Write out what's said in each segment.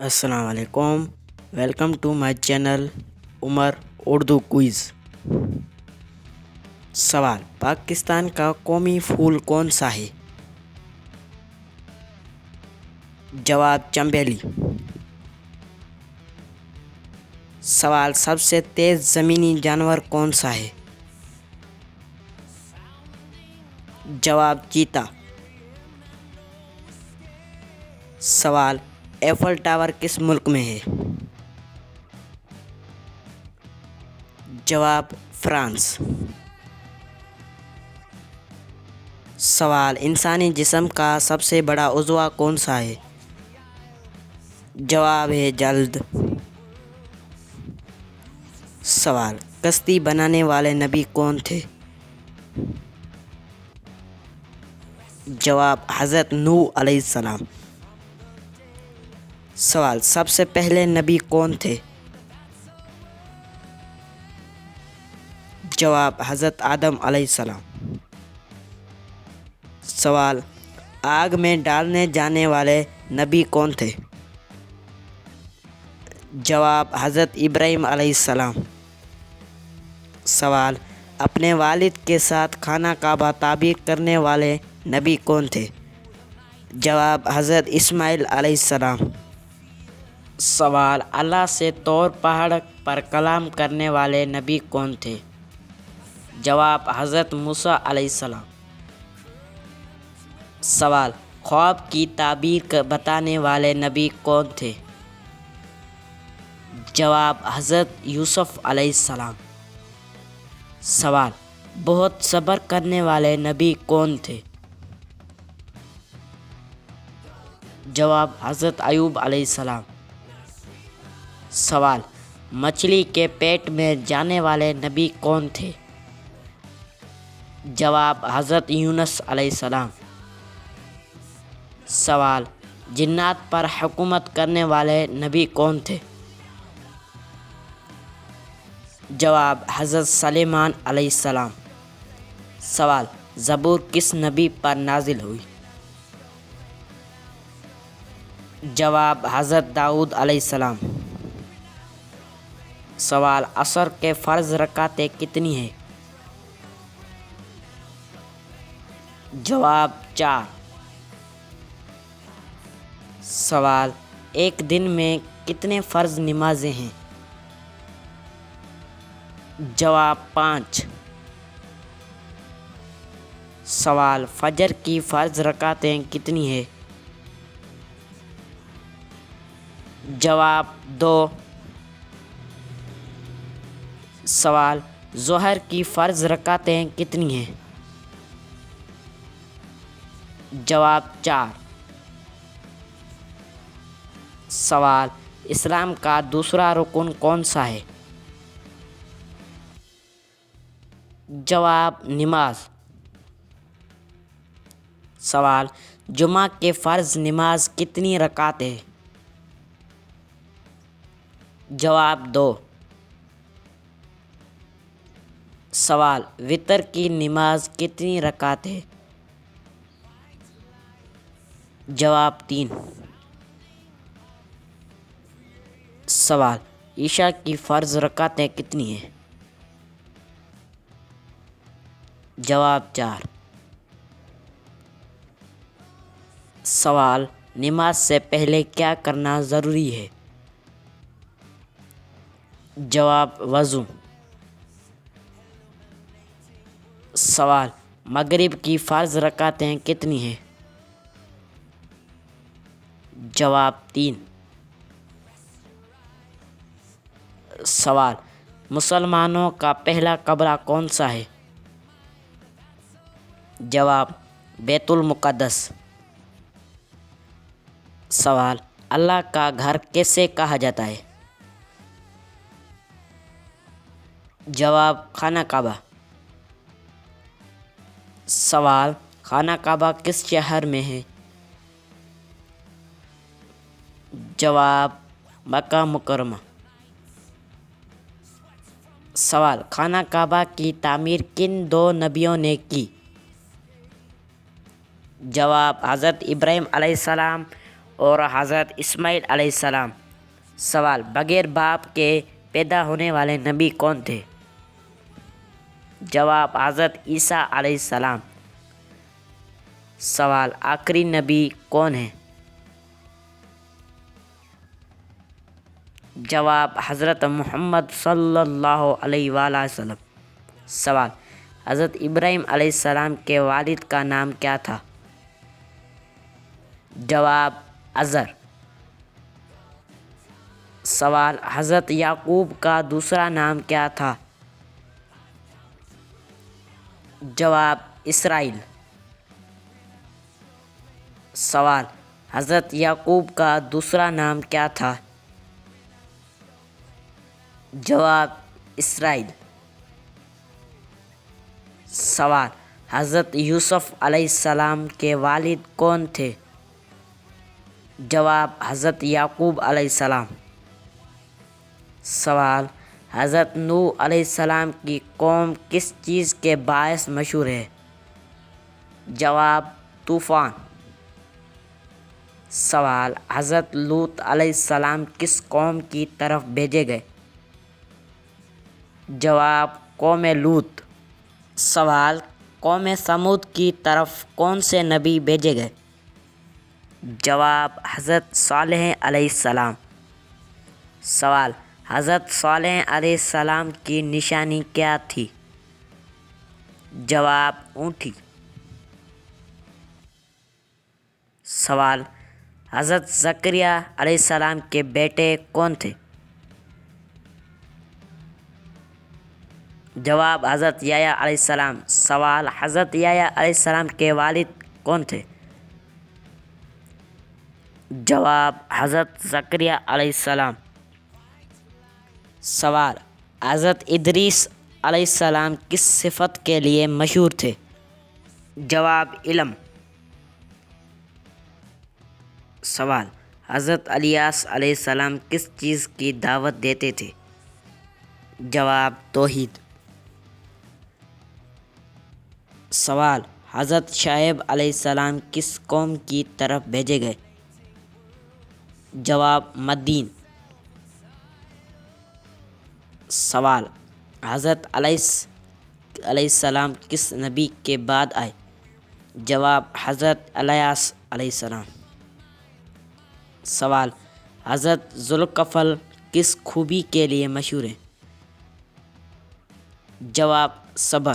السلام علیکم، welcome to my channel Umar Urdu quiz. سوال: پاکستان کا قومی پھول کون سا ہے؟ جواب: چنبیلی۔ سوال: سب سے تیز زمینی جانور کون سا ہے؟ جواب: چیتا۔ سوال: ایفل ٹاور کس ملک میں ہے؟ جواب: فرانس۔ سوال: انسانی جسم کا سب سے بڑا عضو کون سا ہے؟ جواب ہے جلد۔ سوال: کشتی بنانے والے نبی کون تھے؟ جواب: حضرت نوح علیہ السلام۔ سوال: سب سے پہلے نبی کون تھے؟ جواب: حضرت آدم علیہ السلام۔ سوال: آگ میں ڈالنے جانے والے نبی کون تھے؟ جواب: حضرت ابراہیم علیہ السلام۔ سوال: اپنے والد کے ساتھ خانہ کعبہ تعمیر کرنے والے نبی کون تھے؟ جواب: حضرت اسماعیل علیہ السلام۔ سوال: اللہ سے طور پہاڑ پر کلام کرنے والے نبی کون تھے؟ جواب: حضرت موسیٰ علیہ السلام۔ سوال: خواب کی تعبیر بتانے والے نبی کون تھے؟ جواب: حضرت یوسف علیہ السلام۔ سوال: بہت صبر کرنے والے نبی کون تھے؟ جواب: حضرت ایوب علیہ السلام۔ سوال: مچھلی کے پیٹ میں جانے والے نبی کون تھے؟ جواب: حضرت یونس علیہ السلام۔ سوال: جنات پر حکومت کرنے والے نبی کون تھے؟ جواب: حضرت سلیمان علیہ السلام۔ سوال: زبور کس نبی پر نازل ہوئی؟ جواب: حضرت داؤد علیہ السلام۔ سوال: عصر کے فرض رکعتیں کتنی ہیں؟ جواب: 4۔ سوال: ایک دن میں کتنے فرض نمازیں ہیں؟ جواب: 5۔ سوال: فجر کی فرض رکعتیں کتنی ہیں؟ جواب: 2۔ سوال: ظہر کی فرض رکعتیں کتنی ہیں؟ جواب: 4۔ سوال: اسلام کا دوسرا رکن کون سا ہے؟ جواب: نماز۔ سوال: جمعہ کے فرض نماز کتنی رکعت ہے؟ جواب: 2۔ سوال: وتر کی نماز کتنی رکعت ہے؟ جواب: 3۔ سوال: عشاء کی فرض رکعتیں کتنی ہیں؟ جواب: 4۔ سوال: نماز سے پہلے کیا کرنا ضروری ہے؟ جواب: وضو۔ سوال: مغرب کی فرض رکعتیں کتنی ہیں؟ جواب: 3۔ سوال: مسلمانوں کا پہلا قبلہ کون سا ہے؟ جواب: بیت المقدس۔ سوال: اللہ کا گھر کیسے کہا جاتا ہے؟ جواب: خانہ کعبہ۔ سوال: خانہ کعبہ کس شہر میں ہے؟ جواب: مکہ مکرمہ۔ سوال: خانہ کعبہ کی تعمیر کن 2 نبیوں نے کی؟ جواب: حضرت ابراہیم علیہ السلام اور حضرت اسماعیل علیہ السلام؟ سوال، بغیر باپ کے پیدا ہونے والے نبی کون تھے؟ جواب، حضرت عیسیٰ علیہ السلام۔ سوال، آخری نبی کون ہے؟ جواب، حضرت محمد صلی اللہ علیہ وآلہ وسلم۔ سوال، حضرت ابراہیم علیہ السلام کے والد کا نام کیا تھا؟ جواب، ازر۔ سوال، حضرت یعقوب کا دوسرا نام کیا تھا؟ جواب، اسرائیل۔ سوال، حضرت یعقوب کا دوسرا نام کیا تھا؟ جواب، اسرائیل۔ سوال، حضرت یوسف علیہ السلام کے والد کون تھے؟ جواب، حضرت یعقوب علیہ السلام۔ سوال، حضرت نوح علیہ السلام کی قوم کس چیز کے باعث مشہور ہے؟ جواب، طوفان۔ سوال، حضرت لوط علیہ السلام کس قوم کی طرف بھیجے گئے؟ جواب، قوم لوط۔ سوال، قوم سمود کی طرف کون سے نبی بھیجے گئے؟ جواب، حضرت صالح علیہ السلام۔ سوال، حضرت صالح علیہ السلام کی نشانی کیا تھی؟ جواب، اونٹی۔ سوال، حضرت زکریا علیہ السلام کے بیٹے کون تھے؟ جواب، حضرت یحییٰ علیہ السلام۔ سوال، حضرت یحییٰ علیہ السلام کے والد کون تھے؟ جواب، حضرت زکریا علیہ السلام۔ سوال، حضرت ادریس علیہ السلام کس صفت کے لیے مشہور تھے؟ جواب، علم۔ سوال، حضرت الیاس علیہ السلام کس چیز کی دعوت دیتے تھے؟ جواب، توحید۔ سوال، حضرت شعیب علیہ السلام کس قوم کی طرف بھیجے گئے؟ جواب، مدین۔ سوال، حضرت علیہ السلام کس نبی کے بعد آئے؟ جواب، حضرت الیاس علیہ السلام۔ سوال، حضرت ذوالکفل کس خوبی کے لیے مشہور ہیں؟ جواب، صبر۔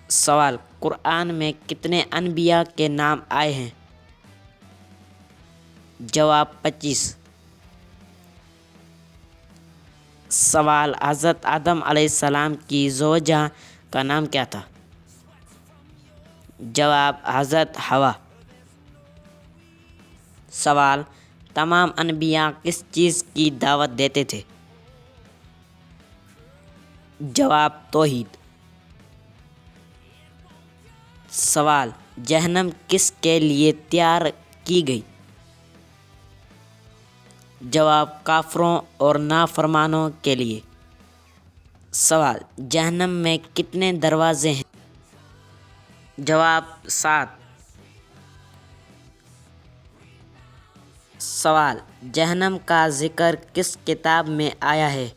سوال، قرآن میں کتنے انبیاء کے نام آئے ہیں؟ جواب، 25۔ سوال، حضرت آدم علیہ السلام کی زوجہ کا نام کیا تھا؟ جواب، حضرت حوا۔ سوال، تمام انبیاء کس چیز کی دعوت دیتے تھے؟ جواب، توحید۔ سوال، جہنم کس کے لیے تیار کی گئی؟ جواب، کافروں اور نافرمانوں کے لیے۔ سوال، جہنم میں کتنے دروازے ہیں؟ جواب، 7۔ سوال، جہنم کا ذکر کس کتاب میں آیا ہے؟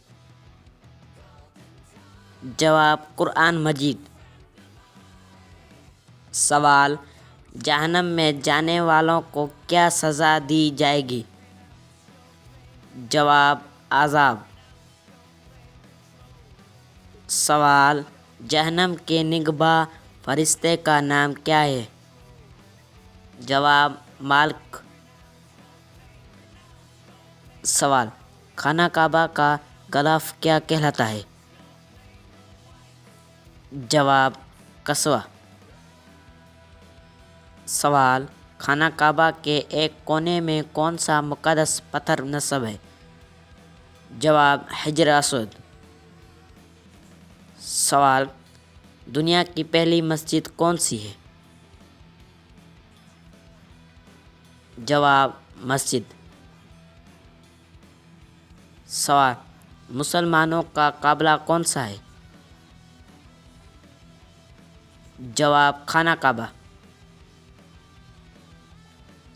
جواب، قرآن مجید۔ سوال، جہنم میں جانے والوں کو کیا سزا دی جائے گی؟ جواب، عذاب۔ سوال، جہنم کے نگہباں فرشتے کا نام کیا ہے؟ جواب، مالک۔ سوال، خانہ کعبہ کا غلاف کیا کہلاتا ہے؟ جواب، قصوہ۔ سوال، خانہ کعبہ کے ایک کونے میں کون سا مقدس پتھر نصب ہے؟ جواب، حجر اسود۔ سوال، دنیا کی پہلی مسجد کون سی ہے؟ جواب، مسجد۔ سوال، مسلمانوں کا قبلہ کون سا ہے؟ جواب، خانہ کعبہ۔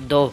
2।